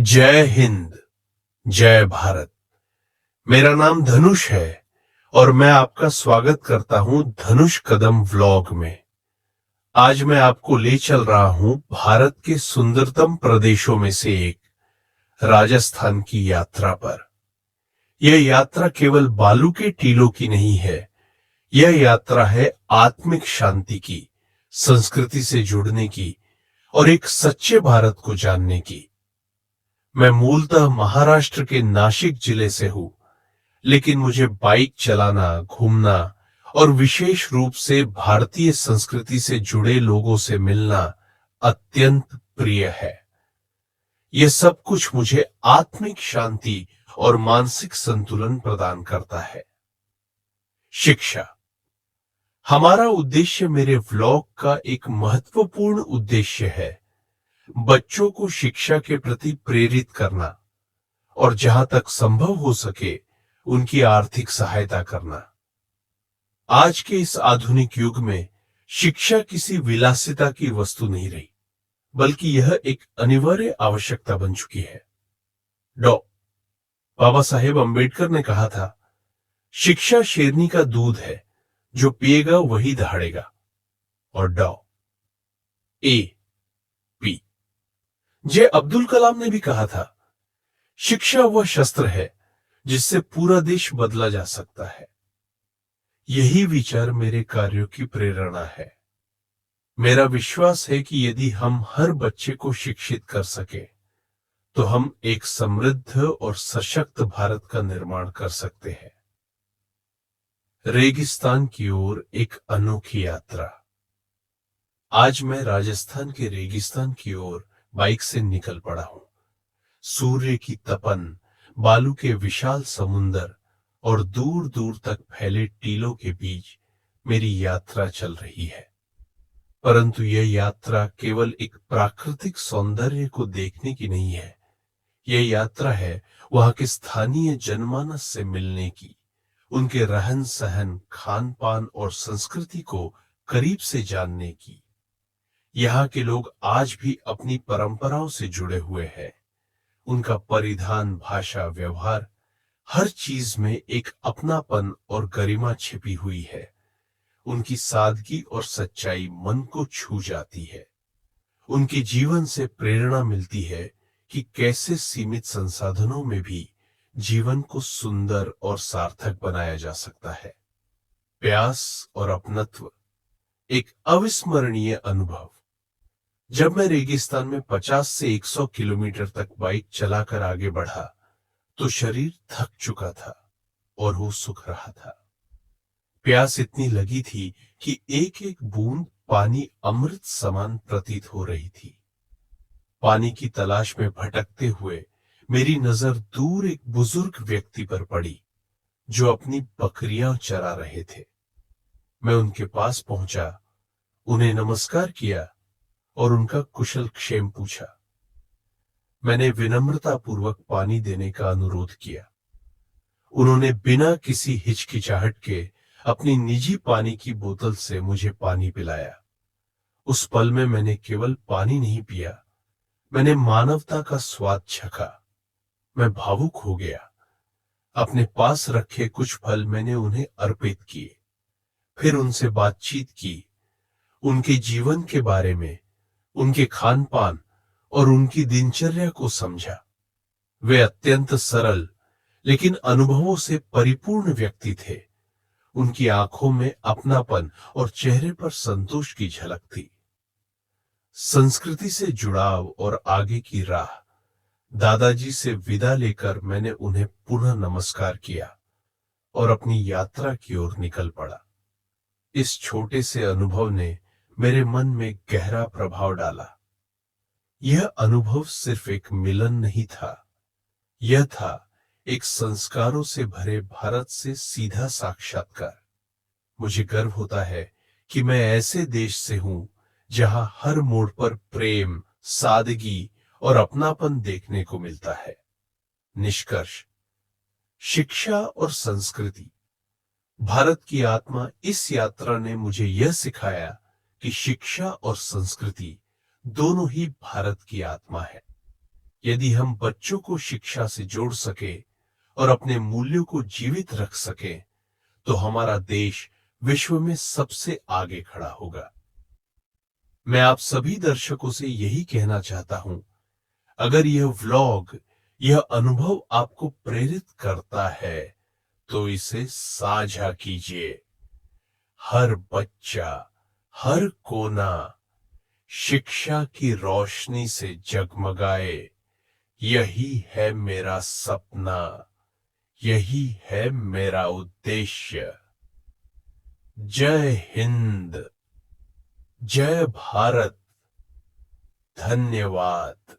जय हिंद, जय भारत। मेरा नाम धनुष है और मैं आपका स्वागत करता हूं धनुष कदम व्लॉग में। आज मैं आपको ले चल रहा हूं भारत के सुंदरतम प्रदेशों में से एक, राजस्थान की यात्रा पर। यह यात्रा केवल बालू के टीलों की नहीं है, यह यात्रा है आत्मिक शांति की, संस्कृति से जुड़ने की और एक सच्चे भारत को जानने की। मैं मूलतः महाराष्ट्र के नासिक जिले से हूं, लेकिन मुझे बाइक चलाना, घूमना और विशेष रूप से भारतीय संस्कृति से जुड़े लोगों से मिलना अत्यंत प्रिय है। यह सब कुछ मुझे आत्मिक शांति और मानसिक संतुलन प्रदान करता है। शिक्षा हमारा उद्देश्य मेरे व्लॉग का एक महत्वपूर्ण उद्देश्य है बच्चों को शिक्षा के प्रति प्रेरित करना और जहां तक संभव हो सके उनकी आर्थिक सहायता करना। आज के इस आधुनिक युग में शिक्षा किसी विलासिता की वस्तु नहीं रही, बल्कि यह एक अनिवार्य आवश्यकता बन चुकी है। बाबा साहेब अंबेडकर ने कहा था, शिक्षा शेरनी का दूध है, जो पिएगा वही दहाड़ेगा। और जे अब्दुल कलाम ने भी कहा था, शिक्षा वह शस्त्र है जिससे पूरा देश बदला जा सकता है। यही विचार मेरे कार्यों की प्रेरणा है। मेरा विश्वास है कि यदि हम हर बच्चे को शिक्षित कर सके, तो हम एक समृद्ध और सशक्त भारत का निर्माण कर सकते हैं। रेगिस्तान की ओर एक अनोखी यात्रा। आज मैं राजस्थान के रेगिस्तान की ओर बाइक से निकल पड़ा हूं। सूर्य की तपन, बालू के विशाल समुंदर और दूर दूर तक फैले टीलों के बीच मेरी यात्रा चल रही है। परंतु यह यात्रा केवल एक प्राकृतिक सौंदर्य को देखने की नहीं है। यह यात्रा है वहां के स्थानीय जनमानस से मिलने की, उनके रहन सहन, खान पान और संस्कृति को करीब से जानने की। यहाँ के लोग आज भी अपनी परंपराओं से जुड़े हुए हैं। उनका परिधान, भाषा, व्यवहार, हर चीज में एक अपनापन और गरिमा छिपी हुई है। उनकी सादगी और सच्चाई मन को छू जाती है। उनके जीवन से प्रेरणा मिलती है कि कैसे सीमित संसाधनों में भी जीवन को सुंदर और सार्थक बनाया जा सकता है। प्यास और अपनत्व, एक अविस्मरणीय अनुभव। जब मैं रेगिस्तान में 50 से 100 किलोमीटर तक बाइक चलाकर आगे बढ़ा, तो शरीर थक चुका था और वो सूख रहा था। प्यास इतनी लगी थी कि एक एक बूंद पानी अमृत समान प्रतीत हो रही थी। पानी की तलाश में भटकते हुए मेरी नजर दूर एक बुजुर्ग व्यक्ति पर पड़ी, जो अपनी बकरियां चरा रहे थे। मैं उनके पास पहुंचा, उन्हें नमस्कार किया और उनका कुशल क्षेम पूछा। मैंने विनम्रता पूर्वक पानी देने का अनुरोध किया। उन्होंने बिना किसी हिचकिचाहट के अपनी निजी पानी की बोतल से मुझे पानी पिलाया। उस पल में मैंने केवल पानी नहीं पिया, मैंने मानवता का स्वाद चखा। मैं भावुक हो गया। अपने पास रखे कुछ फल मैंने उन्हें अर्पित किए, फिर उनसे बातचीत की, उनके जीवन के बारे में, उनके खान पान और उनकी दिनचर्या को समझा। वे अत्यंत सरल लेकिन अनुभवों से परिपूर्ण व्यक्ति थे। उनकी आंखों में अपनापन और चेहरे पर संतोष की झलक थी। संस्कृति से जुड़ाव और आगे की राह। दादाजी से विदा लेकर मैंने उन्हें पुनः नमस्कार किया और अपनी यात्रा की ओर निकल पड़ा। इस छोटे से अनुभव ने मेरे मन में गहरा प्रभाव डाला। यह अनुभव सिर्फ एक मिलन नहीं था, यह था एक संस्कारों से भरे भारत से सीधा साक्षात्कार। मुझे गर्व होता है कि मैं ऐसे देश से हूं जहां हर मोड़ पर प्रेम, सादगी और अपनापन देखने को मिलता है। निष्कर्ष, शिक्षा और संस्कृति। भारत की आत्मा इस यात्रा ने मुझे यह सिखाया कि शिक्षा और संस्कृति दोनों ही भारत की आत्मा है। यदि हम बच्चों को शिक्षा से जोड़ सके और अपने मूल्यों को जीवित रख सके तो हमारा देश विश्व में सबसे आगे खड़ा होगा। मैं आप सभी दर्शकों से यही कहना चाहता हूं, अगर यह व्लॉग, यह अनुभव आपको प्रेरित करता है तो इसे साझा कीजिए। हर बच्चा, हर कोना शिक्षा की रोशनी से जगमगाए, यही है मेरा सपना, यही है मेरा उद्देश्य। जय हिंद, जय भारत, धन्यवाद।